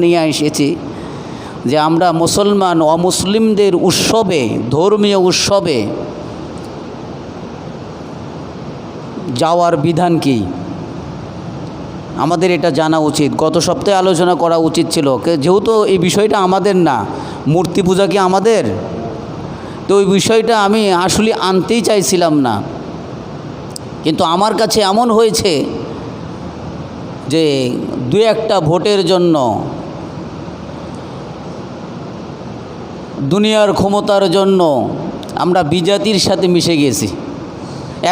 নিয়ে এসেছি যে আমরা মুসলমান অমুসলিমদের উৎসবে, ধর্মীয় উৎসবে যাওয়ার বিধান কি আমাদের এটা জানা উচিত। গত সপ্তাহে আলোচনা করা উচিত ছিল, যেহেতু এই বিষয়টা আমাদের না, মূর্তি পূজা কি আমাদের, তো ওই বিষয়টা আমি আসলে আনতেই চাইছিলাম না, কিন্তু আমার কাছে এমন হয়েছে যে দু একটা ভোটের জন্য, দুনিয়ার ক্ষমতার জন্য আমরা বিজাতির সাথে মিশে গেছি।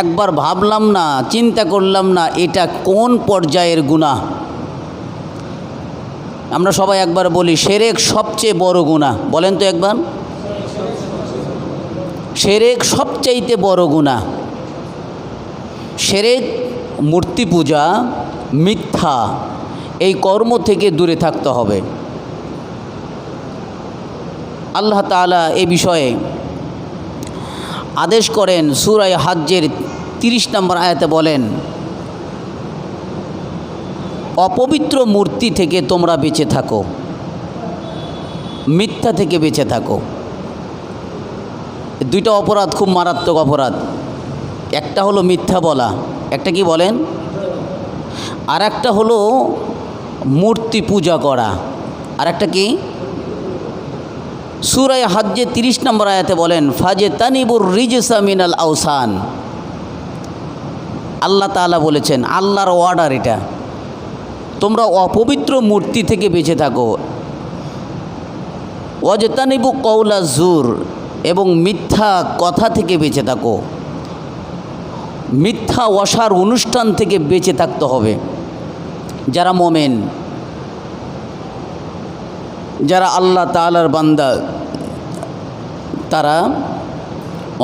একবার ভাবলাম না, চিন্তা করলাম না এটা কোন পর্যায়ের গুনাহ। আমরা সবাই একবার বলি শিরক সবচেয়ে বড় গুনাহ, বলেন তো একবার, শিরক সবচাইতে বড় গুনাহ। শিরক, মূর্তি পূজা, মিথ্যা, এই কর্ম থেকে দূরে থাকতে হবে। আল্লাহ তাআলা এই বিষয়ে আদেশ করেন সূরা হজ্জের 30 নম্বর আয়াতে বলেন, অপবিত্র মূর্তি থেকে তোমরা বেঁচে থাকো, মিথ্যা থেকে বেঁচে থাকো। দুইটা অপরাধ খুব মারাত্মক অপরাধ। একটা হলো মিথ্যা বলা, একটা কি বলেন, আর একটা হলো মূর্তি পূজা করা, আর একটা কি। সূরা হজ্জে 30 নম্বর আয়াতে বলেন, ফাজতানিবুর রিজসা মিনাল আওসান। আল্লাহ তাআলা বলেছেন, আল্লাহর অর্ডার এটা, তোমরা অপবিত্র মূর্তি থেকে বেঁচে থাকো। ওয়াজতানিবু কওলা জুর, এবং মিথ্যা কথা থেকে বেঁচে থাকো। মিথ্যা ওয়াসার অনুষ্ঠান থেকে বেঁচে থাকতে হবে। যারা মোমেন, যারা আল্লাহ তাআলার বান্দা, তারা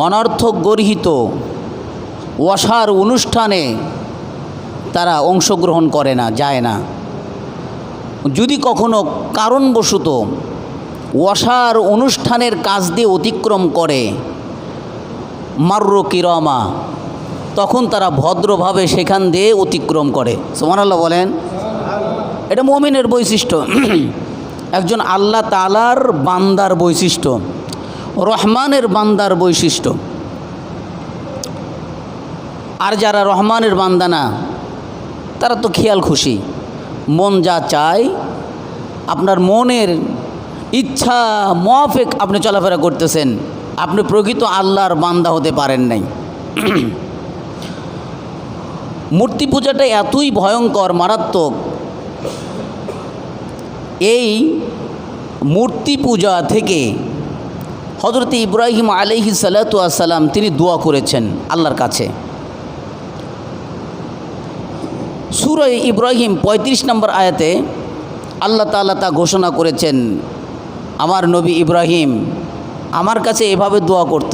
অনর্থক গর্হিত ওয়াসার অনুষ্ঠানে তারা অংশগ্রহণ করে না, যায় না। যদি কখনো কারণবশত ওয়াসার অনুষ্ঠানের কাজ দিয়ে অতিক্রম করে, মাররু কিরামা, তখন তারা ভদ্রভাবে সেখান দিয়ে অতিক্রম করে। সুবহানাল্লাহ বলেন। এটা মুমিনের বৈশিষ্ট্য, একজন আল্লাহ তাআলার বান্দার বৈশিষ্ট্য, রহমানের বান্দার বৈশিষ্ট্য। আর যারা রহমানের বান্দা না, তারা তো খেয়াল খুশি, মন যা চায়, আপনার মনের ইচ্ছা মোয়াফেক আপনি চলাফেরা করতেছেন, আপনি প্রকৃত আল্লাহর বান্দা হতে পারেন নাই। মূর্তি পূজাটা এতই ভয়ঙ্কর, মারাত্মক। এই মূর্তি পূজা থেকে হযরত ইব্রাহিম আলাইহিস সালাতু ওয়াস সালাম তিনি দোয়া করেছেন আল্লাহর কাছে। সূরা ইব্রাহিম 35 নম্বর আয়াতে আল্লাহ তাআলা তা ঘোষণা করেছেন, আমার নবী ইব্রাহিম আমার কাছে এভাবে দোয়া করত,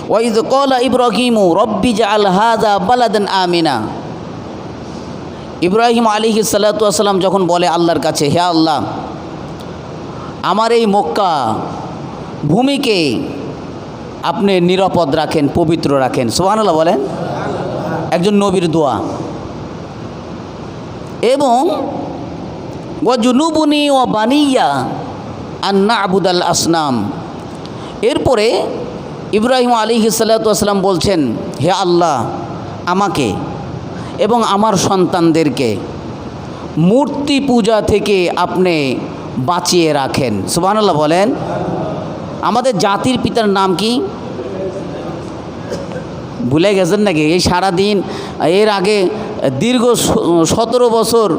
ওয়াইয ক্বালা ইব্রাহিমু রব্বি জাআল হাযা বালাদান আমিনা। ইব্রাহিম আলাইহিস সালাতু ওয়াস সালাম যখন বলে আল্লাহর কাছে, হে আল্লাহ, আমার এই মক্কা ভূমিকে আপনি নিরাপদ রাখেন, পবিত্র রাখেন। সুবহানাল্লাহ বলেন। একজন নবীর দোয়া। এবং ওয়াজুনুবুনি ওয়া বানিয়া আন না'বুদাল আসনাম। এরপরে ইব্রাহিম আলাইহিস সালাতু ওয়াস সালাম বলছেন, হে আল্লাহ, আমাকে এবং আমার সন্তানদেরকে মূর্তি পূজা থেকে আপনি বাঁচিয়ে রাখেন। সুবহানাল্লাহ বলেন। আমাদের জাতির পিতার নাম কি ভুলে গেছেন নাকি? এই সারাদিন, এর আগে দীর্ঘ 17 বছর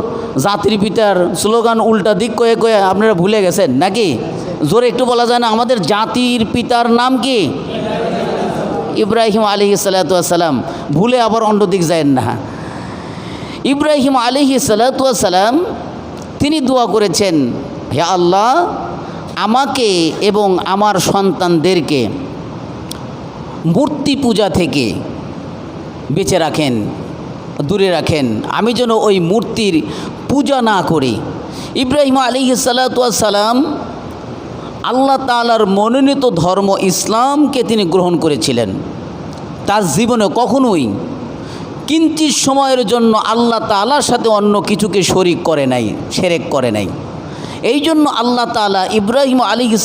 জাতির পিতার স্লোগান উল্টা দিক কয়ে কয়ে আপনারা ভুলে গেছেন নাকি? জোরে একটু বলা যায় না, আমাদের জাতির পিতার নাম কি? ইব্রাহিম আলাইহিস সালাতু ওয়াস সালাম। ভুলে আবার অন্য দিক যায় না। ইব্রাহিম আলাইহিস সালাতু ওয়াস সালাম তিনি দোয়া করেছেন, হে আল্লাহ, আমাকে এবং আমার সন্তানদেরকে মূর্তি পূজা থেকে বেঁচে রাখেন, দূরে রাখেন, আমি যেন ওই মূর্তির পূজা না করি। ইব্রাহিম আলাইহিস সালাতু ওয়াস সালাম আল্লাহ তাআলার মনোনীত ধর্ম ইসলামকে তিনি গ্রহণ করেছিলেন। তার জীবনে কখনোই কিঞ্চিৎ সময়ের জন্য আল্লাহ তাআলার সাথে অন্য কিছুকে শরিক করে নাই, শিরক করে নাই। এই জন্য আল্লাহ তাআলা ইব্রাহিম আলাইহিস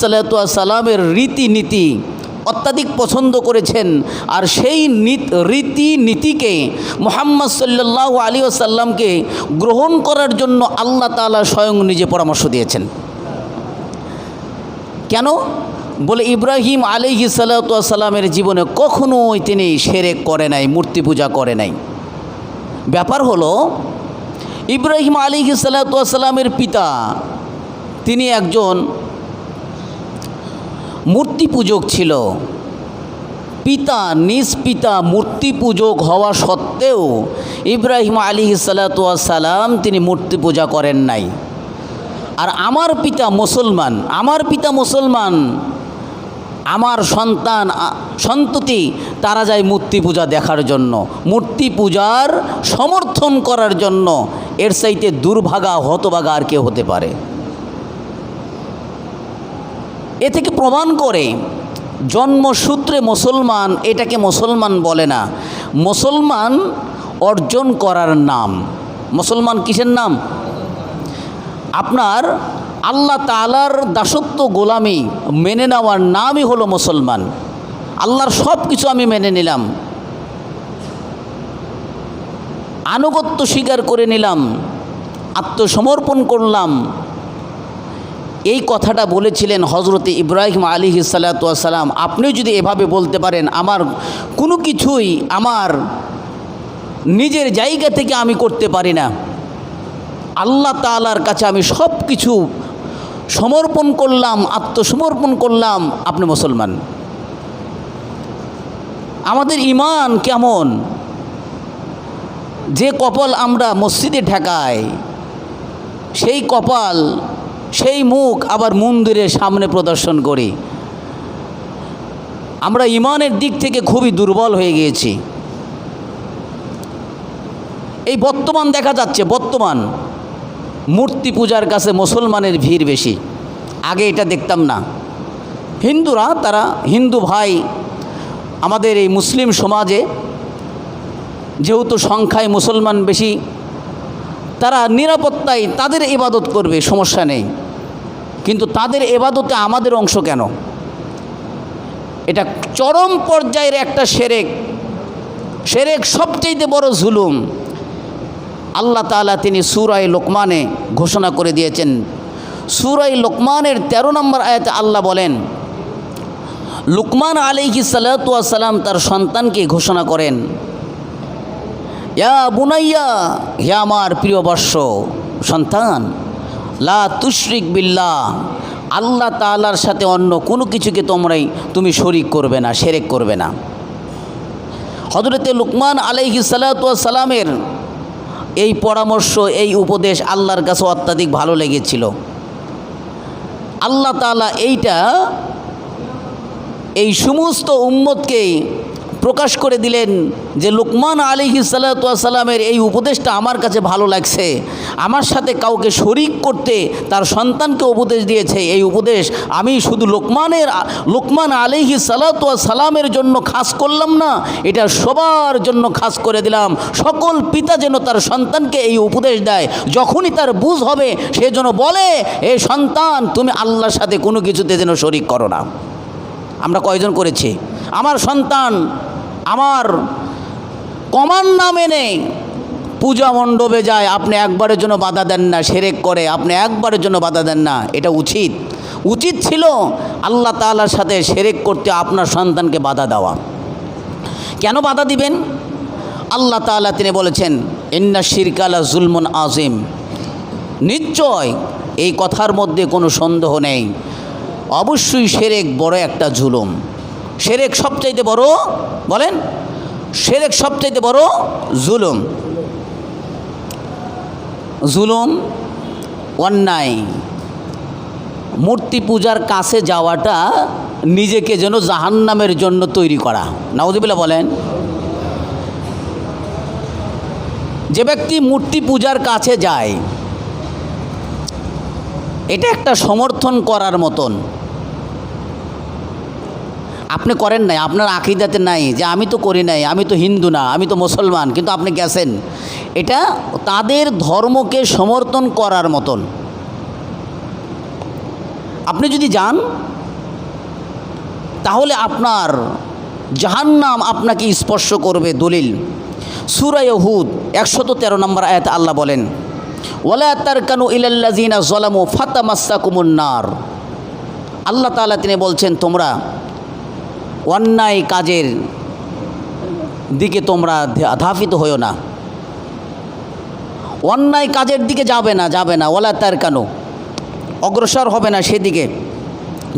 সালামের রীতিনীতি অত্যাধিক পছন্দ করেছেন। আর সেই রীতিনীতিকে মুহাম্মদ সাল্লাল্লাহু আলাইহি ওয়াসাল্লামকে গ্রহণ করার জন্য আল্লাহ তাআলা স্বয়ং নিজে পরামর্শ দিয়েছেন। কেন? বলে ইব্রাহিম আলাইহিস সালামের জীবনে কখনোই তিনি শিরক করে নাই, মূর্তি পূজা করে নাই। ব্যাপার হলো ইব্রাহিম আলাইহিস সালামের পিতা তিনি একজন মূর্তি পূজক ছিল। নিজ পিতা মূর্তি পূজক হওয়া সত্ত্বেও ইব্রাহিম আলাইহিস সালাম তিনি মূর্তি পূজা করেন নাই। আর আমার পিতা মুসলমান, আমার সন্ততি তারা যায় মূর্তি পূজা দেখার জন্য, মূর্তি পূজার সমর্থন করার জন্য। এর চাইতে দুর্ভাগা হতভাগা আর কেউ হতে পারে? এ থেকে প্রমাণ করে জন্মসূত্রে মুসলমান এটাকে মুসলমান বলে না, মুসলমান অর্জন করার নাম। মুসলমান কিসের নাম? আপনার আল্লাহ তাআলার দাসত্ব গোলামি মেনে নেওয়ার নামই হলো মুসলমান। আল্লাহর সব কিছু আমি মেনে নিলাম, আনুগত্য স্বীকার করে নিলাম, আত্মসমর্পণ করলাম। এই কথাটা বলেছিলেন হজরতে ইব্রাহিম আলাইহিস সালাম। আপনি যদি এভাবে বলতে পারেন, আমার কোনো কিছুই আমার নিজের জায়গা থেকে আমি করতে পারি না, আল্লাহ তাআলার কাছে আমি সব কিছু সমর্পণ করলাম, আত্মসমর্পণ করলাম, আপনি মুসলমান। আমাদের ঈমান কেমন? যে কপাল আমরা মসজিদে ঠেকাই, সেই কপাল সেই মুখ আবার মন্দিরের সামনে প্রদর্শন করি। আমরা ঈমানের দিক থেকে খুবই দুর্বল হয়ে গিয়েছি। এই বর্তমান দেখা যাচ্ছে, বর্তমান মূর্তি পূজার কাছে মুসলমানের ভিড় বেশি। আগে এটা দেখতাম না। হিন্দুরা, তারা হিন্দু ভাই আমাদের এই মুসলিম সমাজে যেহেতু সংখ্যায় মুসলমান বেশি, তারা নিরাপত্তায় তাদের ইবাদত করবে, সমস্যা নেই। কিন্তু তাদের ইবাদতে আমাদের অংশ কেন? এটা চরম পর্যায়ের একটা শিরক সবচেয়ে বড় জুলুম। আল্লাহ তাআলা তিনি সূরা লোকমানে ঘোষণা করে দিয়েছেন। সূরা লোকমানের 13 নম্বর আয়াতে আল্লাহ বলেন, লুকমান আলাইহিস সালাম তার সন্তানকে ঘোষণা করেন, ইয়া বুনাইয়া, হে আমার প্রিয় বৎস সন্তান, লা তুশরিক বিল্লাহ, আল্লাহ তাআলার সাথে অন্য কোনো কিছুকে তুমি শরিক করবে না, শিরক করবে না। হযরতে লুকমান আলাইহিস সালামের এই পরামর্শ, এই উপদেশ আল্লাহর কাছে অত্যাধিক ভালো লেগেছিল। আল্লাহ তাআলা এই সমস্ত উম্মতকে প্রকাশ করে দিলেন যে লুকমান আলাইহিস সালামের এই উপদেশটা আমার কাছে ভালো লাগছে। আমার সাথে কাউকে শরিক করতে তার সন্তানকে উপদেশ দিয়েছে। এই উপদেশ আমি শুধু লুকমান আলাইহিস সালামের জন্য খাস করলাম না, এটা সবার জন্য খাস করে দিলাম। সকল পিতা যেন তার সন্তানকে এই উপদেশ দেয়, যখনই তার বুঝ হবে সে যেন বলে, এ সন্তান তুমি আল্লাহর সাথে কোনো কিছুতে যেন শরিক করো না। আমরা কয়জন করেছি? আমার সন্তান আমার কমান্ড না মেনে পূজা মণ্ডপে যায়, আপনি একবারের জন্য বাধা দেন না। শিরক করে, আপনি একবারের জন্য বাধা দেন না। এটা উচিত ছিল আল্লাহ তাআলার সাথে শিরক করতে আপনার সন্তানকে বাধা দেওয়া। কেন বাধা দিবেন? আল্লাহ তাআলা তিনি বলেছেন, ইন্না শিরকা লা যুলমুন আযীম, নিশ্চয় এই কথার মধ্যে কোনো সন্দেহ নেই, অবশ্যই শিরক বড় একটা জুলুম। শিরক সবচাইতে বড়, বলেন, শিরক সবচাইতে বড় জুলুম, অন্যায়। মূর্তি পূজার কাছে যাওয়াটা নিজেকে যেন জাহান্নামের জন্য তৈরি করা। নাউযুবিল্লাহ বলেন। যে ব্যক্তি মূর্তি পূজার কাছে যায়, এটা একটা সমর্থন করার মতন। আপনি করেন নাই, আপনার আকীদাতে নাই যে আমি তো করি নাই, আমি তো হিন্দু না, আমি তো মুসলমান, কিন্তু আপনি গেছেন। এটা তাদের ধর্মকে সমর্থন করার মতন। আপনি যদি যান তাহলে আপনার জাহান্নাম আপনাকে স্পর্শ করবে। দলিল সূরা হুদ 113 নম্বর আয়াতে আল্লাহ বলেন, ওয়ালা তারকানু ইলাল্লাযিনা যালামু ফাতামাসসাকুমুন নার। আল্লাহ তাআলা তিনি বলছেন, তোমরা অন্যায় কাজের দিকে তোমরা ধাবিত হইও না, অন্যায় কাজের দিকে যাবে না। ওয়ালা তারকানু, অগ্রসর হবে না সেদিকে,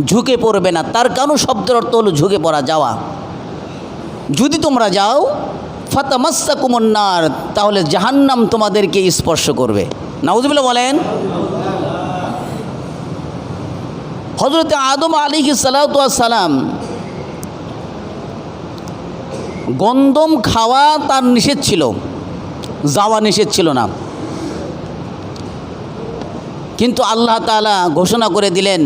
ঝুঁকে পড়বে না। তারকানু শব্দের অর্থ হলো ঝুঁকে পড়া, যাওয়া। যদি তোমরা যাও ফাতামাসসাকুমুন নার, তাহলে জাহান্নাম তোমাদেরকে স্পর্শ করবে। নাউযুবিল্লাহ বলেন। হযরত আদম আলাইহিস সালাতু ওয়াস সালাম গন্ধম খাওয়া তার নিষেধ ছিল, যাওয়া নিষেধ ছিল না, কিন্তু আল্লাহ তাআলা ঘোষণা করে দিলেন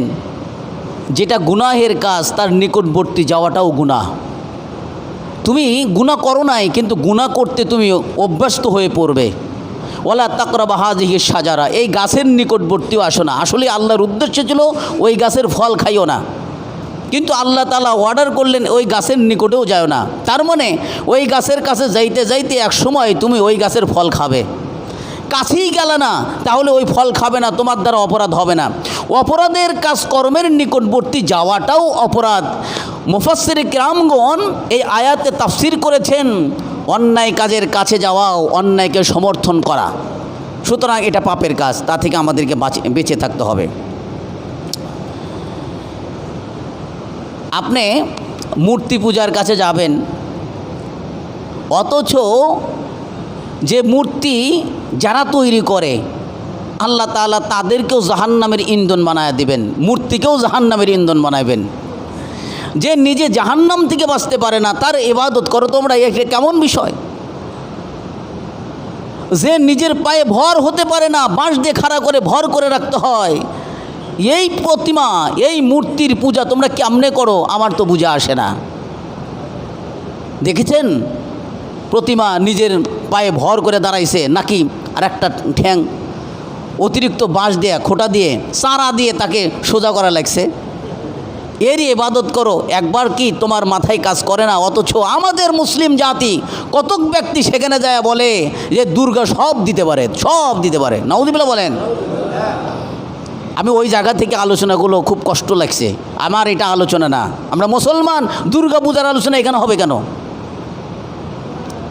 যেটা গুনাহের কাজ তার নিকটবর্তী যাওয়াটাও গুনাহ। তুমি গুনাহ করো নাই, কিন্তু গুনাহ করতে তুমি অভ্যস্ত হয়ে পড়বে। ওয়ালা তাকরাবা হাযিহি শাজারা, এই গাছের নিকটবর্তীও আসো না। আসলে আল্লাহর উদ্দেশ্য ছিল ওই গাছের ফল খাইও না, কিন্তু আল্লাহ তাআলা অর্ডার করলেন ওই গাছের নিকটেও যাও না। তার মানে ওই গাছের কাছে যাইতে যাইতে এক সময় তুমি ওই গাছের ফল খাবে। কাছেই গেলে না, তাহলে ওই ফল খাবে না, তোমার দ্বারা অপরাধ হবে না। অপরাধের কাজকর্মের নিকটবর্তী যাওয়াটাও অপরাধ। মুফাসসিরে কিরামগণ এই আয়াতে তাফসির করেছেন, অন্যায় কাজের কাছে যাওয়াও অন্যায়কে সমর্থন করা, সুতরাং এটা পাপের কাজ, তা থেকে আমাদেরকে বেঁচে থাকতে হবে। আপনি মূর্তি পূজার কাছে যাবেন, অথচ যে মূর্তি যারা তৈরি করে আল্লাহ তাআলা তাদেরকেও জাহান্নামের ইন্ধন বানায় দিবেন, মূর্তিকেও জাহান্নামের ইন্ধন বানাবেন। যে নিজে জাহান্নাম থেকে বাঁচতে পারে না তার ইবাদত করো তোমরা, এটা কেমন বিষয়? যে নিজের পায়ে ভর হতে পারে না, বাঁশ দিয়ে খাড়া করে ভর করে রাখতে হয়, এই প্রতিমা এই মূর্তির পূজা তোমরা কেমনে করো? আমার তো বুঝা আসে না। দেখেছেন প্রতিমা নিজের পায়ে ভর করে দাঁড়াইছে, নাকি আর একটা ঠ্যাং অতিরিক্ত বাঁশ দিয়ে খোঁটা দিয়ে চারা দিয়ে তাকে সোজা করা লাগছে? এরই ইবাদত করো, একবার কি তোমার মাথায় কাজ করে না? অথচ আমাদের মুসলিম জাতি কতক ব্যক্তি সেখানে যায় বলে যে দুর্গা সব দিতে পারে। নাউযুবিল্লাহ বলেন। আমি ওই জায়গা থেকে আলোচনাগুলো খুব কষ্ট লাগছে আমার। এটা আলোচনা না, আমরা মুসলমান, দুর্গা পূজার আলোচনা এখানে হবে কেন?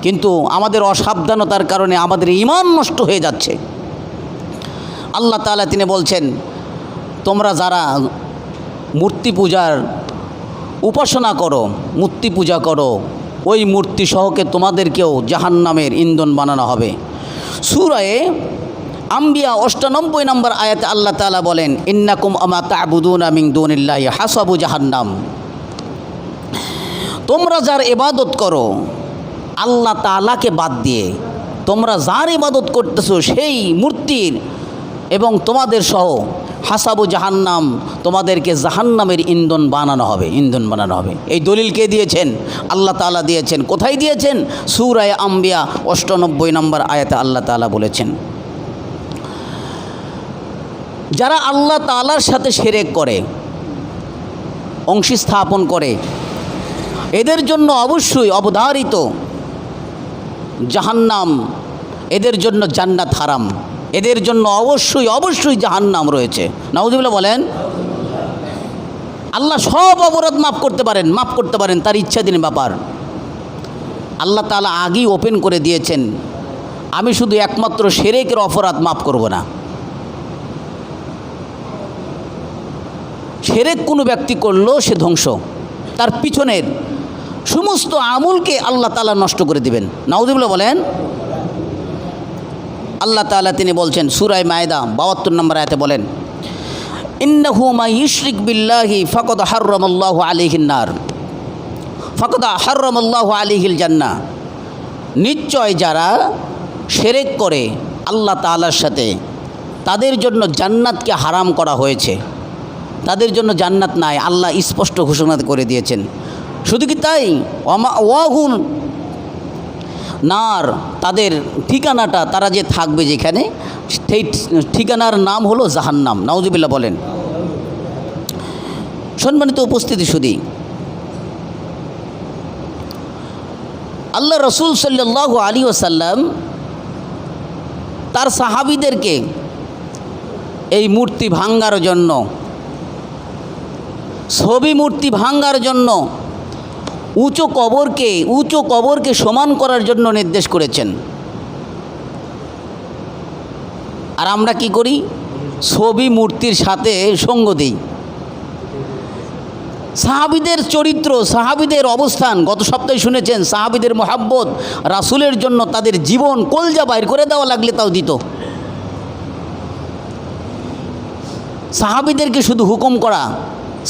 কিন্তু আমাদের অসাবধানতার কারণে আমাদের ঈমান নষ্ট হয়ে যাচ্ছে। আল্লাহ তাআলা তিনি বলছেন, তোমরা যারা মূর্তি পূজার উপাসনা করো, মূর্তি পূজা করো, ওই মূর্তি সহকে তোমাদেরকেও জাহান্নামের ইন্ধন বানানো হবে। সূরা আম্বিয়া 98 নম্বর আয়াতে আল্লাহ তাআলা বলেন, ইন্নাকুম আমা তা'বুদুনা মিন দুনিল্লাহি হাসাবু জাহান্নাম। তোমরা যার ইবাদত করো আল্লাহ তাআলাকে বাদ দিয়ে, তোমরা যার ইবাদত করতেছো সেই মূর্তির এবং তোমাদের সহ হাসাবু জাহান্নাম, তোমাদেরকে জাহান্নামের ইন্ধন বানানো হবে। এই দলিল কে দিয়েছেন? আল্লাহ তাআলা দিয়েছেন। কোথায় দিয়েছেন? সূরা আম্বিয়া 98 নম্বর আয়াতে আল্লাহ তাআলা বলেছেন, যারা আল্লাহ তাআলার সাথে শিরক করে, অংশী স্থাপন করে, এদের জন্য অবশ্যই অবধারিত জাহান্নাম, এদের জন্য জান্নাত হারাম, এদের জন্য অবশ্যই জাহান্নাম রয়েছে। নাউযুবিল্লাহ বলেন। আল্লাহ সব অপরাধ মাফ করতে পারেন, তার ইচ্ছাধীন ব্যাপার। আল্লাহ তাআলা আগেই ওপেন করে দিয়েছেন, আমি শুধু একমাত্র শিরকের অপরাধ মাফ করব না। শিরক কোনো ব্যক্তি করলো সে ধ্বংস, তার পিছনের সমস্ত আমলকে আল্লাহ তাআলা নষ্ট করে দিবেন। নাউযুবিল্লাহ বলেন। আল্লাহ তাআলা তিনি বলছেন সূরা মায়েদা 72 নম্বর আয়াতে বলেন, ইন্নাহু মা ইউশরিক বিল্লাহি ফাকাদ হারামাল্লাহু আলাইহিন নার ফাকাদ হারামাল্লাহু আলাইহিল জান্নাহ। নিশ্চয় যারা শিরক করে আল্লাহ তাআলার সাথে, তাদের জন্য জান্নাতকে হারাম করা হয়েছে, তাদের জন্য জান্নাত নাই, আল্লাহ স্পষ্ট ঘোষণা করে দিয়েছেন। শুধু কি তাই, ওয়াহুল নার, তাদের ঠিকানাটা, তারা যে থাকবে যেখানে, সেই ঠিকানার নাম হলো জাহান্নাম। নাউযুবিল্লাহ বলেন। সম্মানিত উপস্থিতি শুধু আল্লাহ রসুল সাল্লাল্লাহু আলাইহি ওয়াসাল্লাম তার সাহাবীদেরকে এই মূর্তি ভাঙ্গার জন্য, ছবি মূর্তি ভাঙ্গার জন্য, উঁচু কবরকে সমান করার জন্য নির্দেশ করেছেন। আর আমরা কি করি? ছবি মূর্তির সাথে সঙ্গ দিই। সাহাবীদের চরিত্র, সাহাবীদের অবস্থান গত সপ্তাহে শুনেছেন। সাহাবীদের মহাব্বত, রাসূলের জন্য তাদের জীবন কলজা বাইর করে দেওয়া লাগলে তাও দিত। সাহাবীদেরকে শুধু হুকুম করা,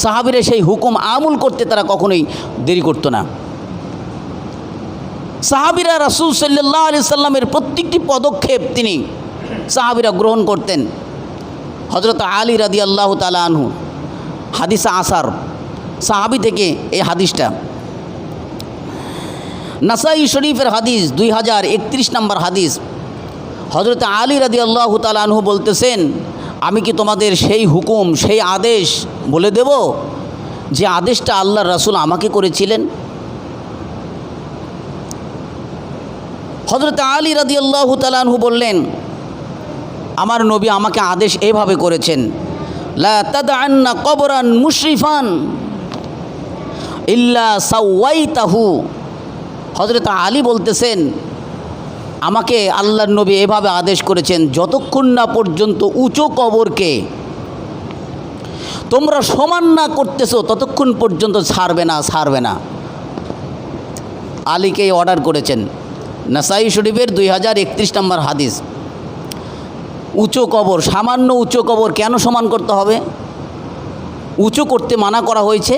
সাহাবীরা সেই হুকুম আমল করতে তারা কখনোই দেরি করতো না। সাহাবীরা রাসূল সাল্লাল্লাহু আলাইহি সাল্লামের প্রত্যেকটি পদক্ষেপ তিনি সাহাবীরা গ্রহণ করতেন। হযরত আলী রাদিয়াল্লাহু তাআলা আনহু, হাদিস আসার সাহাবী থেকে এই হাদিসটা, নাসাই শরীফের হাদিস 2031 নম্বর হাদিস। হযরত আলী রাদিয়াল্লাহু তাআলা আনহু বলতেছেন, আমি কি তোমাদের সেই হুকুম, সেই আদেশ বলে দেব যে আদেশটা আল্লাহর রাসূল আমাকে করেছিলেন? হযরত আলী রাদিয়াল্লাহু তাআলা আনহু বললেন, আমার নবী আমাকে আদেশ এভাবে করেছেন, লা তাদআন্না কবরান মুশরিফান ইল্লা সাওয়াইতাহু। হযরত আলী বলতেছেন, আমাকে আল্লাহর নবী এভাবে আদেশ করেছেন, যতক্ষণ না পর্যন্ত উঁচু কবরকে তোমরা সমান না করতেছো ততক্ষণ পর্যন্ত ছাড়বে না। আলীকে অর্ডার করেছেন। নাসাই শরীফের 2031 নম্বর হাদিস। উঁচু কবর, সামান্য উঁচু কবর কেন সমান করতে হবে? উঁচু করতে মানা করা হয়েছে।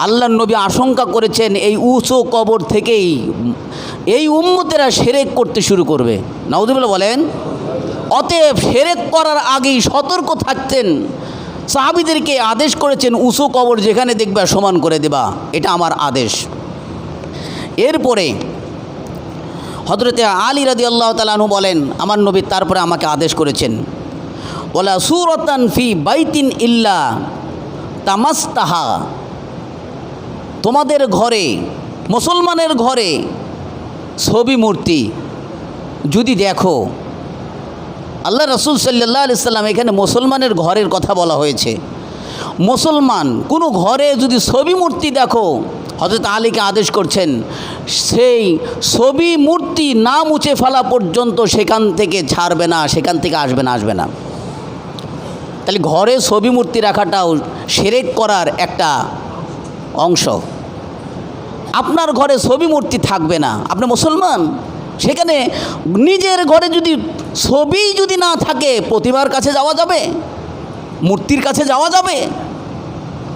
আল্লাহর নবী আশঙ্কা করেছেন এই উঁচু কবর থেকেই এই উম্মতেরা শিরক করতে শুরু করবে। নাউযুবিল্লাহ বলেন। অতএব শিরক করার আগেই সতর্ক থাকতেন। সাহাবীদেরকে আদেশ করেছেন, উঁচু কবর যেখানে দেখবা সমান করে দেবা, এটা আমার আদেশ। এরপরে হযরতে আলী রাদিয়াল্লাহু তাআলা আনহু বলেন, আমার নবী তারপরে আমাকে আদেশ করেছেন, ওয়ালা সূরাতান ফি বাইতিন ইল্লা তামাসতাহা। তোমাদের ঘরে, মুসলমানের ঘরে ছবি মূর্তি যদি দেখো, আল্লাহ রাসূল সাল্লাল্লাহু আলাইহি সাল্লাম এখানে মুসলমানের ঘরের কথা বলা হয়েছে। মুসলমান কোনো ঘরে যদি ছবি মূর্তি দেখো, হযরত আলীকে আদেশ করছেন সেই ছবি মূর্তি না মুছে ফেলা পর্যন্ত সেখান থেকে ছাড়বে না, সেখান থেকে আসবে না। তাহলে ঘরে ছবি মূর্তি রাখাটাও শিরক করার একটা অংশ। আপনার ঘরে ছবি মূর্তি থাকবে না, আপনি মুসলমান, সেখানে নিজের ঘরে যদি ছবি যদি না থাকে, প্রতিমার কাছে যাওয়া যাবে? মূর্তির কাছে যাওয়া যাবে?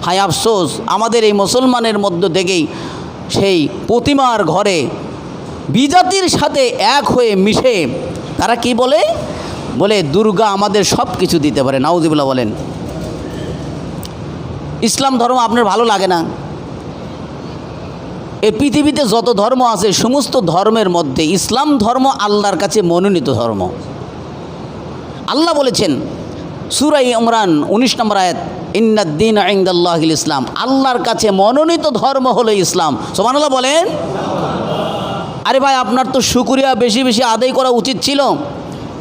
হায় আফসোস, আমাদের এই মুসলমানের মধ্য থেকেই সেই প্রতিমার ঘরে বিজাতির সাথে এক হয়ে মিশে তারা কি বলে দুর্গা আমাদের সব কিছু দিতে পারে। নাউযুবিল্লাহ বলেন। ইসলাম ধর্ম আপনার ভালো লাগে না? এই পৃথিবীতে যত ধর্ম আছে সমস্ত ধর্মের মধ্যে ইসলাম ধর্ম আল্লাহর কাছে মনোনীত ধর্ম। আল্লাহ বলেছেন সূরা ইমরান 19 নম্বর আয়াত, ইন্নাদ-দীন ইনদাল্লাহিল ইসলাম। আল্লাহর কাছে মনোনীত ধর্ম হলো ইসলাম। সুবহানাল্লাহ বলেন। আরে ভাই, আপনার তো শুকরিয়া বেশি বেশি আদায় করা উচিত ছিল।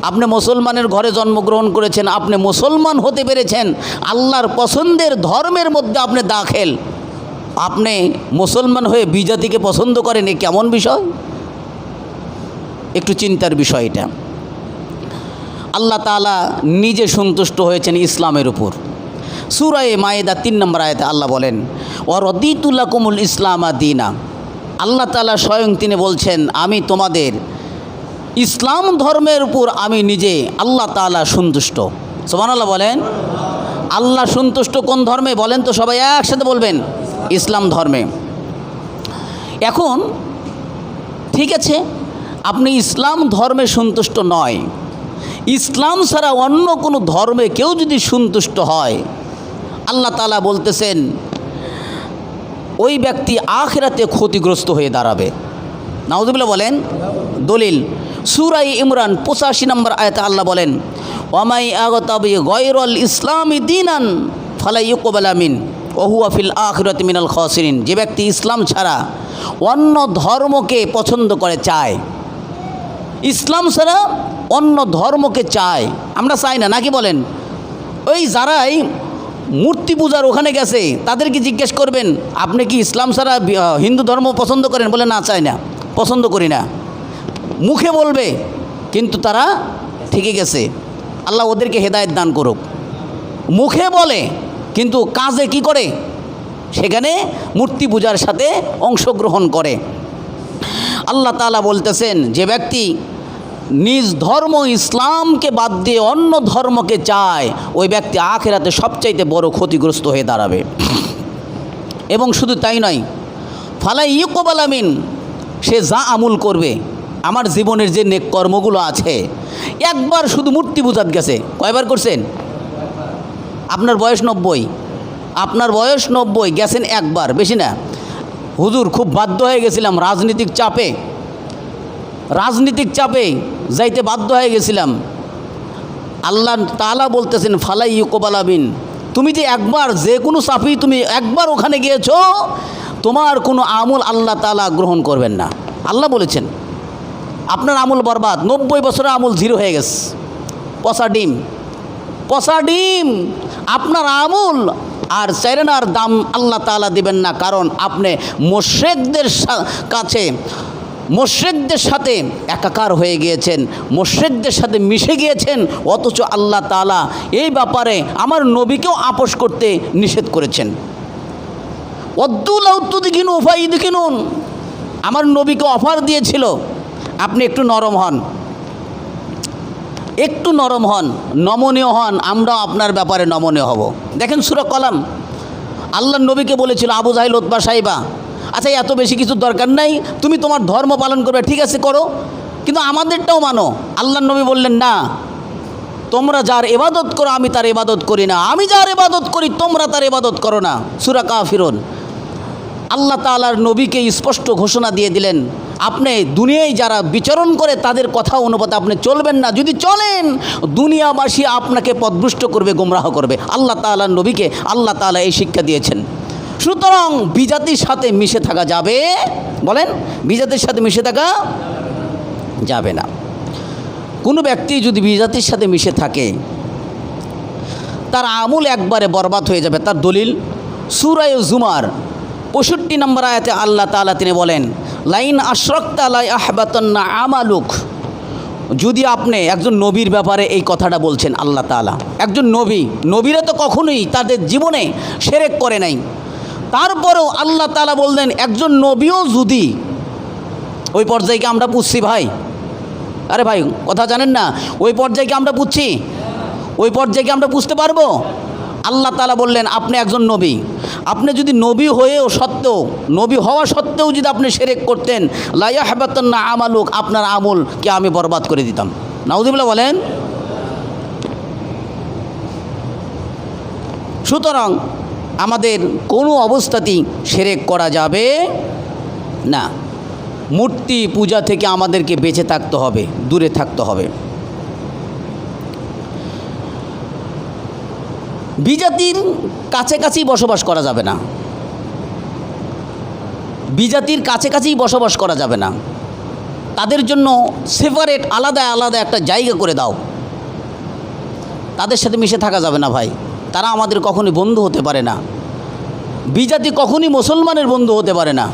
আপনি মুসলমানের ঘরে জন্মগ্রহণ করেছেন, আপনি মুসলমান হতে পেরেছেন, আল্লাহর পছন্দের ধর্মের মধ্যে আপনি দাখিল। আপনি মুসলমান হয়ে বিজাতিকে পছন্দ করেন, এ কেমন বিষয়? একটু চিন্তার বিষয় এটা। আল্লাহ তাআলা নিজে সন্তুষ্ট হয়েছেন ইসলামের উপর। সূরা মায়েদা 3 নম্বর আয়াতে আল্লাহ বলেন, ওয়া রাদিতু লাকুমুল ইসলামা দীনা। আল্লাহ তাআলা স্বয়ং তিনি বলছেন, আমি তোমাদের ইসলাম ধর্মের উপর আমি নিজে আল্লাহ তাআলা সন্তুষ্ট। সুবহানাল্লাহ বলেন। আল্লাহ সন্তুষ্ট কোন ধর্মে বলেন তো? সবাই একসাথে বলবেন, ইসলাম ধর্মে। এখন ঠিক আছে, আপনি ইসলাম ধর্মে সন্তুষ্ট নয়, ইসলাম ছাড়া অন্য কোনো ধর্মে কেউ যদি সন্তুষ্ট হয়, আল্লাহ তাআলা বলতেছেন ওই ব্যক্তি আখিরাতে ক্ষতিগ্রস্ত হয়ে দাঁড়াবে। নাউযুবিল্লাহ বলেন। দলিল সূরা ইমরান 85 নম্বর আয়াতে আল্লাহ বলেন, ওয়ামাই আগতাবি গায়রাল ইসলামি দীনান ফালা ইউকবালা মিন। ওহুয়া ফিল আখিরাতি মিনাল খাসিরিন, যে ব্যক্তি ইসলাম ছাড়া অন্য ধর্মকে পছন্দ করে, চায়, ইসলাম ছাড়া অন্য ধর্মকে চায়। আমরা চাই না, নাকি বলেন? ওই যারাই মূর্তি পূজার ওখানে গেছে তাদেরকে জিজ্ঞেস করবেন, আপনি কি ইসলাম ছাড়া হিন্দু ধর্ম পছন্দ করেন? বলে না, চাই না, পছন্দ করি না। মুখে বলবে কিন্তু তারা ঠিকই গেছে। আল্লাহ ওদেরকে হেদায়েত দান করুক। মুখে বলে কিন্তু কাজে কি করে? সেখানে মূর্তি পূজার সাথে অংশগ্রহণ করে। আল্লাহ তাআলা বলতেছেন, যে ব্যক্তি নিজ ধর্ম ইসলামকে বাদ দিয়ে অন্য ধর্মকে চায়, ওই ব্যক্তি আখিরাতে সবচাইতে বড় ক্ষতিগ্রস্ত হয়ে দাঁড়াবে। এবং শুধু তাই নয়, ফালা ইউকবাল মিন, সে যা আমল করবে, আমার জীবনের যে নেক কর্মগুলো আছে, একবার শুধু মূর্তি পূজাত গেছে, কয়বার করছেন? আপনার বয়স 90, আপনার বয়স 90, গেছেন একবার, বেশি না। হুজুর খুব বাধ্য হয়ে গেছিলাম, রাজনীতিক চাপে যাইতে বাধ্য হয়ে গেছিলাম। আল্লাহ তাআলা বলতেছেন, ফালাই ইউকবাল মিন, তুমি যে একবার, যে কোনো চাপি তুমি একবার ওখানে গিয়েছো, তোমার কোনো আমল আল্লাহ তাআলা গ্রহণ করবেন না। আল্লাহ বলেছেন আপনার আমল বরবাদ, 90 বছরের আমল জিরো হয়ে গেছে, পচা ডিম আপনার আমল। আর চাইরানার দাম আল্লাহ তাআলা দিবেন না, কারণ আপনি মুশরিকদের সাথে একাকার হয়ে গিয়েছেন, মুশরিকদের সাথে মিশে গিয়েছেন। অথচ আল্লাহ তাআলা এই ব্যাপারে আমার নবীকেও আপোষ করতে নিষেধ করেছেন। ওয়াদ্দুলাউদ্দিকিনু ফাইদকিনুন, আমার নবীকে অফার দিয়েছিল, আপনি একটু নরম হন, নমনীয় হন, আমরাও আপনার ব্যাপারে নমনীয় হব। দেখেন সূরা কলাম, আল্লাহর নবীকে বলেছিল, আবু জাহেল, উতবা, সাইবা, আচ্ছা এত বেশি কিছু দরকার নাই, তুমি তোমার ধর্ম পালন করবে, ঠিক আছে করো, কিন্তু আমাদেরটাও মানো। আল্লাহর নবী বললেন, না, তোমরা যার ইবাদত করো আমি তার ইবাদত করি না, আমি যার ইবাদত করি তোমরা তার ইবাদত করো না। সূরা কাফিরুন। আল্লাহ তাআলার নবীকে স্পষ্ট ঘোষণা দিয়ে দিলেন, আপনি দুনিয়ায় যারা বিচরণ করে তাদের কথা অনুপাতে আপনি চলবেন না, যদি চলেন দুনিয়াবাসী আপনাকে পথভ্রষ্ট করবে, গোমরাহ করবে। আল্লাহ তাআলার নবীকে আল্লাহ তাআলা এই শিক্ষা দিয়েছেন। সুতরাং বিজাতির সাথে মিশে থাকা যাবে, বলেন, বিজাতির সাথে মিশে থাকা যাবে না। কোনো ব্যক্তি যদি বিজাতির সাথে মিশে থাকে, তার আমল একবারে বরবাদ হয়ে যাবে। তার দলিল সূরা জুমার 65 নম্বর আয়াতে আল্লাহ তাআলা তিনি বলেন, লাইন আশরাকতা লা ইয়াহবাতান্না আমালুক। যদি আপনি একজন নবীর ব্যাপারে এই কথাটা বলছেন আল্লাহ তাআলা, একজন নবীরা তো কখনোই তাদের জীবনে শিরক করে নাই, তারপরেও আল্লাহ তাআলা বললেন একজন নবীও যদি, ওই পর্যায়ে আমরা পুষছি ভাই, আরে ভাই কথা জানেন না, ওই পর্যায়ে আমরা পুষছি, ওই পর্যায়ে আমরা বুঝতে পারবো। আল্লাহ তাআলা বললেন আপনি একজন নবী, আপনি যদি নবী হওয়া সত্ত্বেও যদি আপনি শিরক করতেন, লা ইয়াহবাতান্না আমালুক, আপনার আমলকে আমি বরবাদ করে দিতাম। নাউযুবিল্লাহ বলেন। সুতরাং আমাদের কোনো অবস্থাতেই শিরক করা যাবে না। মূর্তি পূজা থেকে আমাদেরকে বেঁচে থাকতে হবে, দূরে থাকতে হবে। বিজাতির কাছাকাছি বসবাস করা যাবে না, বিজাতির কাছাকাছি বসবাস করা যাবে না। তাদের জন্য সেপারেট আলাদা একটা জায়গা করে দাও, তাদের সাথে মিশে থাকা যাবে না ভাই। তারা আমাদের কখনই বন্ধু হতে পারে না, বিজাতি কখনই মুসলমানের বন্ধু হতে পারে না।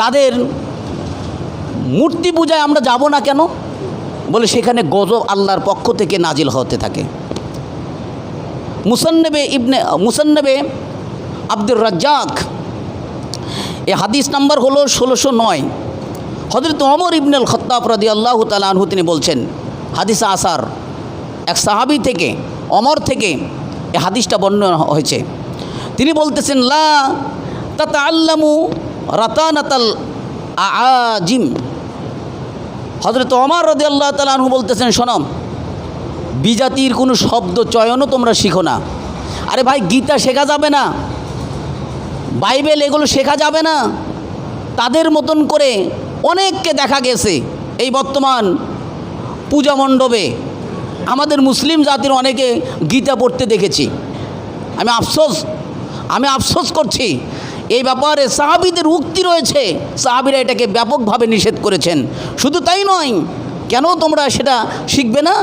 তাদের মূর্তি পূজায় আমরা যাব না কেন? বলে সেখানে গজব আল্লাহর পক্ষ থেকে নাজিল হতে থাকে। মুসান্নবে আব্দুর রাজ্জাক, এই হাদিস নাম্বার হলো 1609। হযরত ওমর ইবনে আল খাত্তাব রাদিয়াল্লাহু তাআলা আনহু তিনি বলছেন, হাদিসে আসার এক সাহাবী থেকে, ওমর থেকে এই হাদিসটা বর্ণনা হয়েছে। তিনি বলতেছেন, লা তাতাআল্লামু রাতানাতাল আআজিম। হযরত ওমর রাদিয়াল্লাহু তাআলা আনহু বলতেছেন, শোনো, বিজাতির কোনো শব্দ চয়নও তোমরা শিখো না। আরে ভাই, গীতা শেখা যাবে না, বাইবেল এগুলো শেখা যাবে না। তাদের মতন করে অনেককে দেখা গেছে এই বর্তমান পূজা মণ্ডপে, আমাদের মুসলিম জাতির অনেকে গীতা পড়তে দেখেছি, আমি আফসোস করছি। এই ব্যাপারে সাহাবীদের উক্তি রয়েছে, সাহাবীরা এটাকে ব্যাপকভাবে নিষেধ করেছেন। শুধু তাই নয়, কেন তোমরা সেটা শিখবে না?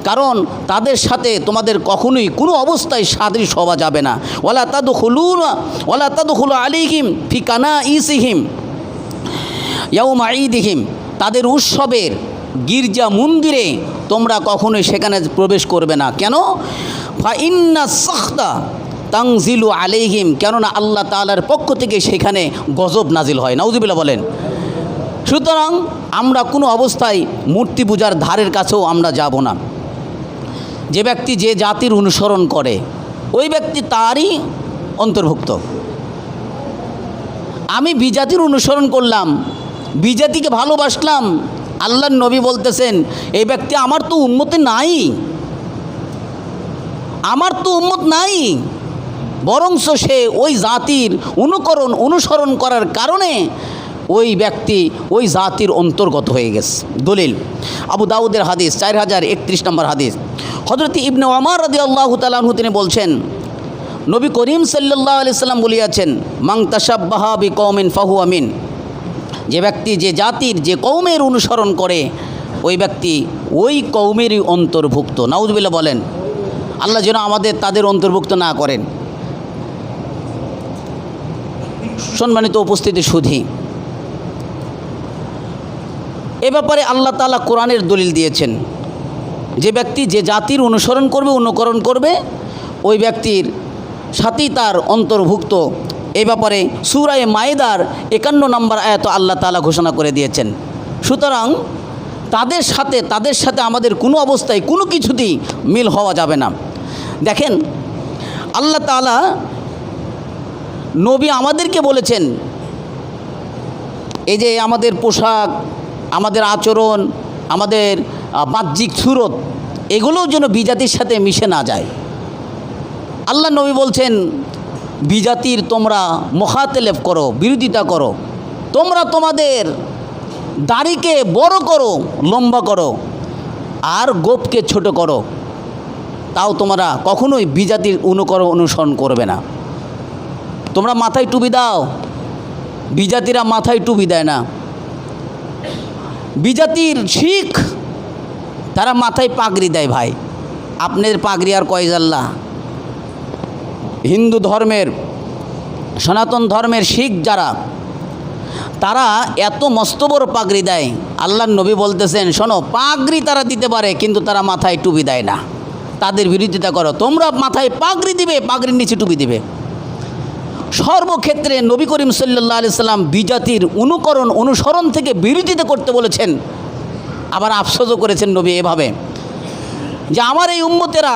কারণ তাদের সাথে তোমাদের কখনোই কোনো অবস্থায় সাদৃশ্য হওয়া যাবে না। ওয়ালা তাদখুলু আলাইহিম ফি কানাইসিহিম ইয়াউমা ঈদিহিম, তাদের উৎসবের গির্জা মন্দিরে তোমরা কখনোই সেখানে প্রবেশ করবে না। কেন? ফা ইন্না সাখতা তানজিলু আলাইহিম, কেননা আল্লাহ তাআলার পক্ষ থেকে সেখানে গজব নাজিল হয়। নাউযুবিল্লাহ বলেন। সুতরাং আমরা কোনো অবস্থায় মূর্তি পূজার ধারের কাছেও আমরা যাব না। যে ব্যক্তি যে জাতির অনুসরণ করে ওই ব্যক্তি তারই অন্তর্ভুক্ত। আমি বিজাতির অনুসরণ করলাম, বিজাতিকে ভালোবাসলাম, আল্লাহর নবী বলতেছেন এই ব্যক্তি আমার তো উম্মতে নাই, বরংস সে ওই জাতির অনুসরণ করার কারণে ওই ব্যক্তি ওই জাতির অন্তর্গত হয়ে গেছে। দলিল আবু দাউদের হাদিস 4031 নম্বর হাদিস। হযরত ইবনে ওমর রাদিয়াল্লাহু তাআলা আনহু তিনি বলছেন, নবী করিম সাল্লাল্লাহু আলাইহি সাল্লাম বলিয়াছেন, মান তাশাব্বাহা বিকওমিন ফাহুয়া মিন, যে ব্যক্তি যে জাতির যে কওমের অনুসরণ করে ওই ব্যক্তি ওই কওমেরই অন্তর্ভুক্ত। নাউযুবিল্লাহ বলেন। আল্লাহ যেন আমাদের তাদের অন্তর্ভুক্ত না করেন। সম্মানিত উপস্থিতি সুধী, এ ব্যাপারে আল্লাহ তাআলা কোরআনের দলিল দিয়েছেন, যে ব্যক্তি যে জাতির অনুকরণ করবে ওই ব্যক্তির সাথেই তার অন্তর্ভুক্ত। এই ব্যাপারে সূরা মায়েদার 51 নম্বর আয়াত আল্লাহ তাআলা ঘোষণা করে দিয়েছেন। সুতরাং তাদের সাথে আমাদের কোনো অবস্থায় কোনো কিছুতেই মিল হওয়া যাবে না। দেখেন, আল্লাহ তাআলা নবী আমাদেরকে বলেছেন, এই যে আমাদের পোশাক, আমাদের আচরণ, আমাদের বাহ্যিক সুরত, এগুলোও যেন বিজাতির সাথে মিশে না যায়। আল্লাহ নবী বলছেন, বিজাতির তোমরা মুখাতেলেফ করো, বিরোধিতা করো, তোমরা তোমাদের দাড়িকে বড় করো, লম্বা করো, আর গোপকে ছোট করো, তাও তোমরা কখনোই বিজাতির অনুসরণ করবে না। তোমরা মাথায় টুপি দাও, বিজাতিরা মাথায় টুপি দেয় না। বিজাতির শিখ তারা মাথায় পাগড়ি দেয়। ভাই, আপনাদের পাগড়ি আর কয়জাল্লা? হিন্দু ধর্মের, সনাতন ধর্মের শিখ যারা, তারা এত মস্ত বড় পাগড়ি দেয়। আল্লাহর নবী বলতেছেন, শোনো, পাগড়ি তারা দিতে পারে কিন্তু তারা মাথায় টুপি দেয় না। তাদের বিরোধিতা করো। তোমরা মাথায় পাগড়ি দিবে, পাগড়ির নিচে টুপি দিবে। সর্বক্ষেত্রে নবী করিম সাল্লাল্লাহু আলাইহি সাল্লাম বিজাতির অনুসরণ থেকে বিরোধিতা করতে বলেছেন। আবার আফসোসও করেছেন নবী এভাবে, যে আমার এই উম্মতেরা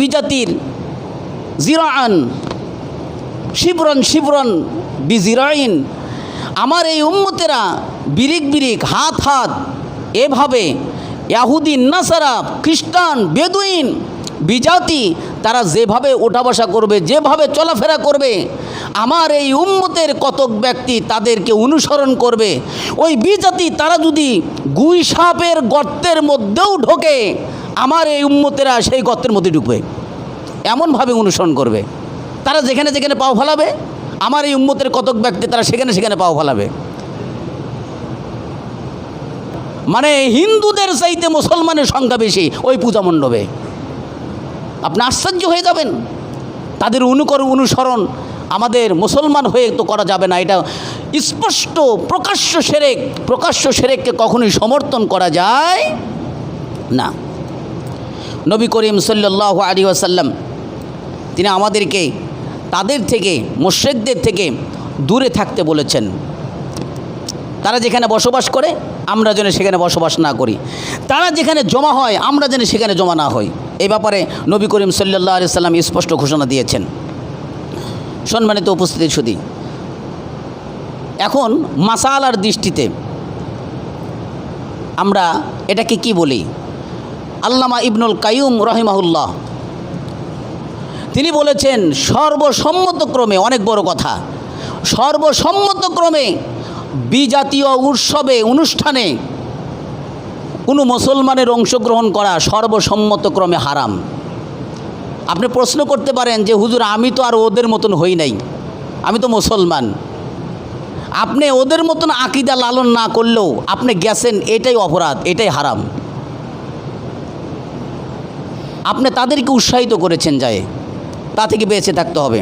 বিজাতির জিরাআন শিবরন বিজিরাইন, আমার এই উম্মতেরা বিরিক হাত এভাবে ইয়াহুদি, নাসারা, খ্রিস্টান, বেদুইন, বিজাতি তারা যেভাবে ওঠা বসা করবে, যেভাবে চলাফেরা করবে, আমার এই উম্মতের কতক ব্যক্তি তাদেরকে অনুসরণ করবে। ওই বিজাতি তারা যদি গুই সাপের গর্তের মধ্যেও ঢোকে, আমার এই উম্মতেরা সেই গর্তের মধ্যে ঢুকবে, এমনভাবে অনুসরণ করবে। তারা যেখানে যেখানে পাও ফেলাবে, আমার এই উম্মতের কতক ব্যক্তি তারা সেখানে পাও ফেলাবে। মানে হিন্দুদের চাইতে মুসলমানের সংখ্যা বেশি ওই পূজা মণ্ডপে। আপনি আশ্চর্য হয়ে যাবেন। তাদের অনুসরণ আমাদের মুসলমান হয়ে তো করা যাবে না। এটা স্পষ্ট প্রকাশ্য শিরককে কখনোই সমর্থন করা যায় না। নবী করিম সাল্লাল্লাহু আলাইহি ওয়াসাল্লাম তিনি আমাদেরকে তাদের থেকে, মুশরিকদের থেকে দূরে থাকতে বলেছেন। তারা যেখানে বসবাস করে আমরা যেন সেখানে বসবাস না করি, তারা যেখানে জমা হয় আমরা যেন সেখানে জমা না হই। এই ব্যাপারে নবী করিম সাল্লাল্লাহু আলাইহি সাল্লাম স্পষ্ট ঘোষণা দিয়েছেন। সম্মানিত উপস্থিতি সুধী, এখন মাসালার দৃষ্টিতে আমরা এটাকে কি বলি? আল্লামা ইবনুল কাইয়ুম রাহিমাহুল্লাহ তিনি বলেছেন, সর্বসম্মতক্রমে, অনেক বড় কথা, সর্বসম্মতক্রমে বিজাতীয় অনুষ্ঠানে কোনো মুসলমানের অংশগ্রহণ করা সর্বসম্মতক্রমে হারাম। আপনি প্রশ্ন করতে পারেন যে হুজুর আমি তো আর ওদের মতন হই নাই, আমি তো মুসলমান। আপনি ওদের মতন আকীদা লালন না করলেও আপনি গেছেন, এটাই অপরাধ, এটাই হারাম। আপনি তাদেরকে উৎসাহিত করেছেন, যায় তা থেকে বেঁচে থাকতে হবে।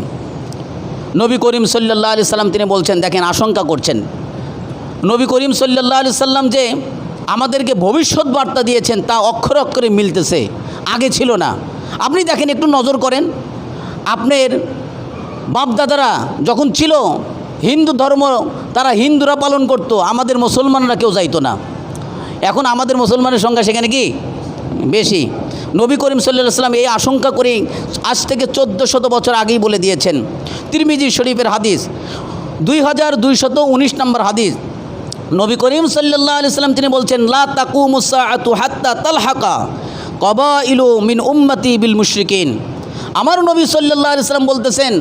নবী করিম সাল্লাল্লাহু আলাইহি সাল্লাম তিনি বলছেন, দেখেন আশঙ্কা করছেন, নবী করিম সাল্লাল্লাহু আলাইহি সাল্লাম যে আমাদেরকে ভবিষ্যৎ বার্তা দিয়েছেন তা অক্ষরে অক্ষরে মিলতেছে, আগে ছিল না। আপনি দেখেন, একটু নজর করেন, আপনার বাপদাদারা যখন ছিল হিন্দু ধর্ম, তারা হিন্দুরা পালন করত, আমাদের মুসলমানরা কেউ যাইতো না। এখন আমাদের মুসলমানের সংখ্যা সেখানে কি বেশি। নবী করিম সাল্লাল্লাহু আলাইহি সাল্লাম এই আশঙ্কা করে আজ থেকে 1400 বছর আগেই বলে দিয়েছেন। তিরমিজি শরীফের হাদিস 2219 নম্বর হাদিস, নবী করিম সাল্লাল্লাহু আলাইহি সাল্লাম তিনি বলছেন, লা তাকুমুস সাআতু হাত্তা তালহাকা কবাইলু মিন উম্মতি বিল মুশরিকিন। আমার নবী সাল্লাল্লাহু আলাইহি সাল্লাম বলতেছেন,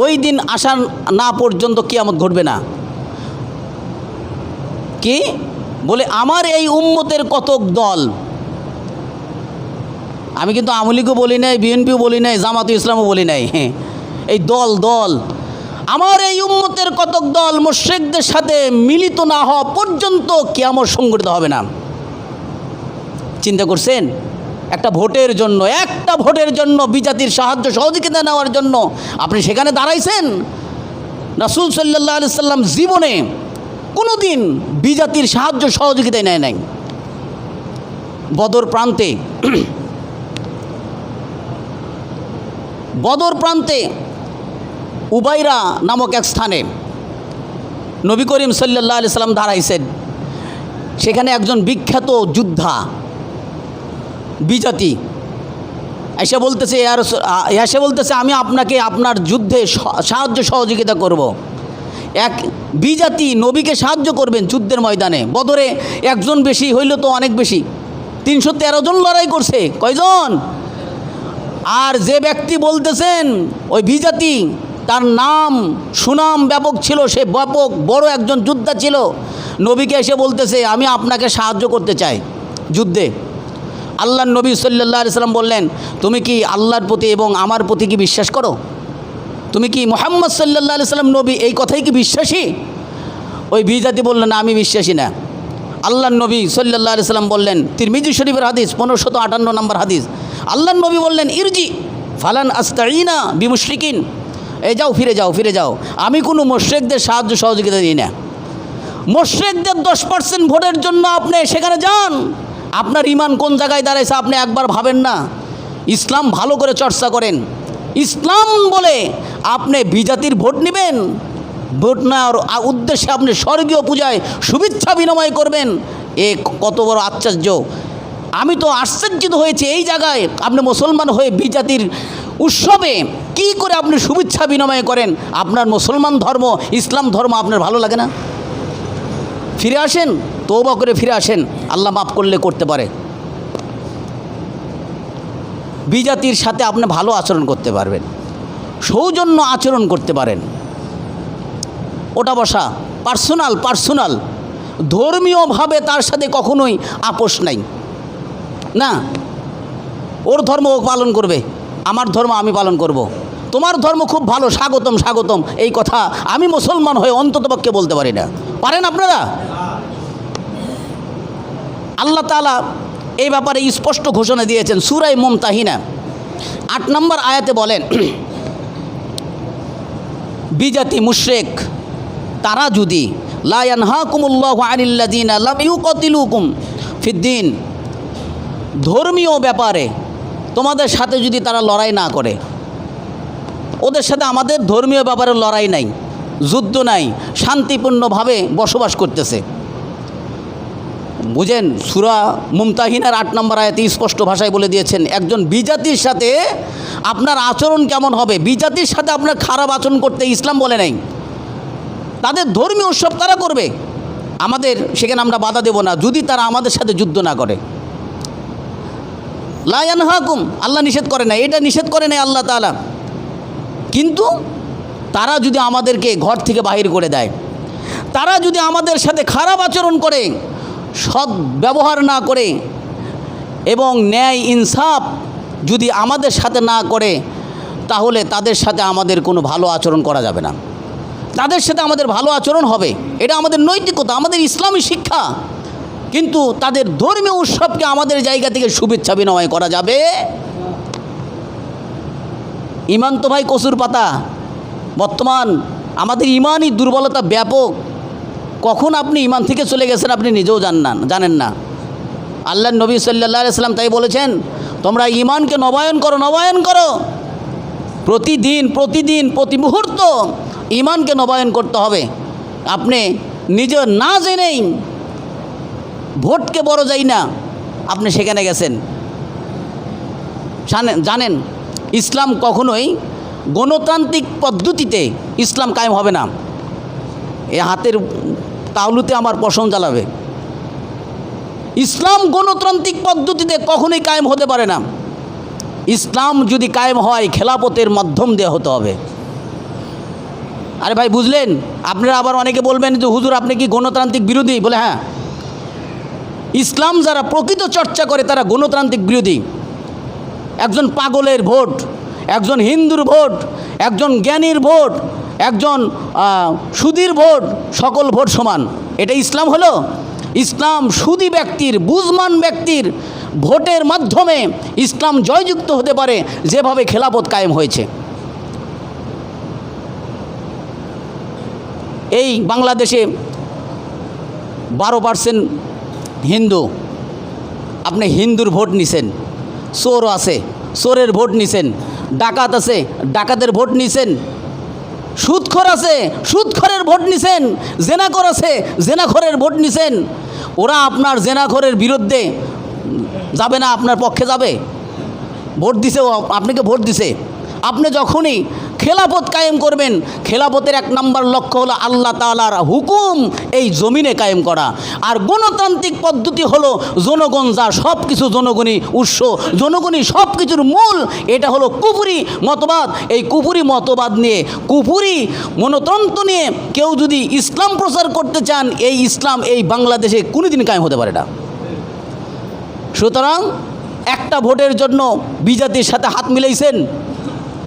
ওই দিন আসা না পর্যন্ত কিয়ামত ঘটবে না। কি বলে, আমার এই উম্মতের কতক দল, আমি কিন্তু আওয়ামী লীগও বলি নাই, বিএনপিও বলি নাই, জামাত ইসলামও বলি নাই, এই দল দল, আমার এই উম্মতের কতক দল মুশরিকদের সাথে মিলিত না হওয়া পর্যন্ত কিয়ামত সংঘটিত হবে না। চিন্তা করছেন, একটা ভোটের জন্য, একটা ভোটের জন্য বিজাতির সাহায্য সহযোগিতা নেওয়ার জন্য আপনি সেখানে দাঁড়াইছেন। রাসূল সাল্লাল্লাহু আলাইহি সাল্লাম জীবনে কোনো দিন বিজাতির সাহায্য সহযোগিতায় নেয় নাই। বদর প্রান্তে উবাইরা নামক এক স্থানে নবী করিম সাল্লাল্লাহু আলাইহি সাল্লাম দাঁড়াইছেন। সেখানে একজন বিখ্যাত যোদ্ধা বিজাতি এসে বলতেছে আমি আপনাকে আপনার যুদ্ধে সাহায্য সহযোগিতা করব। এক বিজাতি নবীকে সাহায্য করবেন যুদ্ধের ময়দানে। বদরে একজন বেশি হইল তো অনেক বেশি, 313 জন লড়াই করছে, কয়জন? আর যে ব্যক্তি বলতেছেন ওই বিজাতি, তার নাম সুনাম ব্যাপক ছিল, সে ব্যাপক বড় একজন যোদ্ধা ছিল। নবীকে এসে বলতেছে আমি আপনাকে সাহায্য করতে চাই যুদ্ধে। আল্লাহর নবী সাল্লাল্লাহু আলাইহি সাল্লাম বললেন, তুমি কি আল্লাহর প্রতি এবং আমার প্রতি কি বিশ্বাস করো? তুমি কি মুহাম্মদ সাল্লাল্লাহু আলাইহি সাল্লাম নবী এই কথাই কি বিশ্বাসী? ওই বিজাতি বললেন, আমি বিশ্বাসী না। আল্লাহর নবী সাল্লাল্লাহু আলাইহি সাল্লাম বললেন, তিরমিজি শরীফের হাদিস 1558 নম্বর হাদিস, আল্লাহর নবী বললেন, ইরজি ফালান আস্তাইনা বিমুশরিকিন, এই যাও, ফিরে যাও, আমি কোনো মুশরিকদের সাহায্য সহযোগিতা দিই না। মুশরিকদের 10% ভোটের জন্য আপনি সেখানে যান, আপনার ইমান কোন জায়গায় দাঁড়াইছে আপনি একবার ভাবেন না। ইসলাম ভালো করে চর্চা করেন। ইসলাম বলে আপনি বিজাতির ভোট নেবেন, ভোট নেওয়ার উদ্দেশ্যে আপনি স্বর্গীয় পূজায় শুভেচ্ছা বিনিময় করবেন, এ কত বড় আশ্চর্য! আমি তো আশ্চর্যিত হয়েছি, এই জায়গায় আপনি মুসলমান হয়ে বিজাতির উৎসবে কি করে আপনি শুভেচ্ছা বিনিময় করেন? আপনার মুসলমান ধর্ম, ইসলাম ধর্ম আপনার ভালো লাগে না? ফিরে আসেন, তওবা করে ফিরে আসেন, আল্লাহ মাফ করলে করতে পারে। বিজাতির সাথে আপনি ভালো আচরণ করতে পারবেন, সৌজন্য আচরণ করতে পারেন। ওটা বসা পার্সোনাল ধর্মীয়ভাবে তার সাথে কখনোই আপোষ নাই না। ওর ধর্ম ও পালন করবে, আমার ধর্ম আমি পালন করব। তোমার ধর্ম খুব ভালো, স্বাগতম, এই কথা আমি মুসলমান হয়ে অন্ততপক্ষে বলতে পারি না। পারেন আপনারা? আল্লাহ তাআলা এই ব্যাপারে স্পষ্ট ঘোষণা দিয়েছেন সূরা মুমতাহিনা 8 নম্বর আয়াতে বলেন, বিজাতি মুশরিক তারা যদি লা ইয়ানহাকুমুল্লাহু আনিল্লাযিনা লাম ইউকাতিলুকুম ফিদ্দিন, ধর্মীয় ব্যাপারে তোমাদের সাথে যদি তারা লড়াই না করে, ওদের সাথে আমাদের ধর্মীয় ব্যাপারে লড়াই নাই, যুদ্ধ নাই, শান্তিপূর্ণভাবে বসবাস করতেছে। বুঝেন, সূরা মুমতাহিনার 8 নম্বর আয়াতে স্পষ্ট ভাষায় বলে দিয়েছেন একজন বিজাতির সাথে আপনার আচরণ কেমন হবে। বিজাতির সাথে আপনার খারাপ আচরণ করতে ইসলাম বলে নাই। তাদের ধর্মীয় উৎসব তারা করবে, আমাদের সেখানে আমরা বাধা দেব না, যদি তারা আমাদের সাথে যুদ্ধ না করে। লা ইয়ানহাকুম, আল্লাহ নিষেধ করে না, এটা নিষেধ করে নাই আল্লাহ তাআলা। কিন্তু তারা যদি আমাদেরকে ঘর থেকে বাহির করে দেয়, তারা যদি আমাদের সাথে খারাপ আচরণ করে, সৎ ব্যবহার না করে এবং ন্যায় ইনসাফ যদি আমাদের সাথে না করে, তাহলে তাদের সাথে আমাদের কোনো ভালো আচরণ করা যাবে না। তাদের সাথে আমাদের ভালো আচরণ হবে, এটা আমাদের নৈতিকতা, আমাদের ইসলামী শিক্ষা। কিন্তু তাদের ধর্মীয় উৎসবকে আমাদের জায়গা থেকে শুভেচ্ছা বিনিময় করা যাবে। ইমান তো ভাই কচুর পাতা। বর্তমান আমাদের ইমানই দুর্বলতা ব্যাপক। কখন আপনি ইমান থেকে চলে গেছেন আপনি নিজেও জানেন না। আল্লাহর নবী সাল্লাল্লাহু আলাইহি সাল্লাম তাই বলেছেন, তোমরা ইমানকে নবায়ন করো। প্রতিদিন প্রতি মুহূর্ত ইমানকে নবায়ন করতে হবে। আপনি নিজে না জেনেই ভোটকে বড় যাই না, আপনি সেখানে গেছেন। জানেন ইসলাম কখনোই গণতান্ত্রিক পদ্ধতিতে ইসলাম কায়েম হবে না। এ হাতের তালুতে আমার পশম জ্বালাবে। ইসলাম গণতান্ত্রিক পদ্ধতিতে কখনোই কায়েম হতে পারে না। ইসলাম যদি কায়েম হয় খেলাফতের মাধ্যম দিয়ে হতে হবে। আরে ভাই বুঝলেন? আপনারা আবার অনেকে বলবেন যে হুজুর আপনি কি গণতান্ত্রিক বিরোধী? বলে হ্যাঁ, ইসলাম যারা প্রকৃত চর্চা করে তারা গণতান্ত্রিক বিরোধী। একজন পাগলের ভোট, একজন হিন্দুর ভোট, একজন জ্ঞানীর ভোট, একজন সুদীর ভোট, সকল ভোট সমান, এটা ইসলাম হলো? ইসলাম সুদী ব্যক্তির, বুঝমান ব্যক্তির ভোটের মাধ্যমে ইসলাম জয়যুক্ত হতে পারে, যেভাবে খেলাফত কায়েম হয়েছে। এই বাংলাদেশে 12% হিন্দু। আপনি হিন্দুর ভোট নিছেন, চোর আছে চোরের ভোট নিছেন, ডাকাত আছে ডাকাতের ভোট নিছেন, সুদখোর আছে সুদখোরের ভোট নিছেন, জেনাখোর আছে জেনাখোরের ভোট নিছেন। ওরা আপনার জেনাখোরের বিরুদ্ধে যাবে না, আপনার পক্ষে যাবে? ভোট দিছে, ও আপনাকে ভোট দিছে। আপনি যখনই খেলাফত কায়েম করবেন, খেলাফতের 1 নম্বর লক্ষ্য হলো আল্লাহ তাআলার হুকুম এই জমিনে কায়েম করা। আর গণতান্ত্রিক পদ্ধতি হলো জনগণ যা সব কিছু জনগণই উৎস, জনগণই সব কিছুর মূল। এটা হলো কুফরি মতবাদ। এই কুফরি মতবাদ নিয়ে, কুফরি মনতন্ত্র নিয়ে কেউ যদি ইসলাম প্রচার করতে চান, এই ইসলাম এই বাংলাদেশে কোনোদিন কায়েম হতে পারে না। সুতরাং একটা ভোটের জন্য বিজাতির সাথে হাত মিলাইছেন,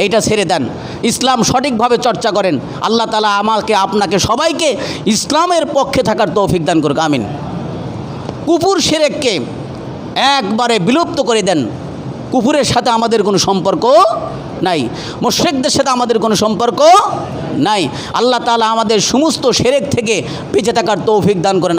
এইটা ছেড়ে দেন, ইসলাম সঠিকভাবে চর্চা করেন। আল্লাহ তাআলা আমাকে আপনাকে সবাইকে ইসলামের পক্ষে থাকার তৌফিক দান করুক, আমিন। কুফর শিরককে একবারে বিলুপ্ত করে দেন। কুফরের সাথে আমাদের কোনো সম্পর্ক নাই, মুশরিকদের সাথে আমাদের কোনো সম্পর্ক নাই। আল্লাহ তাআলা আমাদের সমস্ত শিরক থেকে বেঁচে থাকার তৌফিক দান করেন।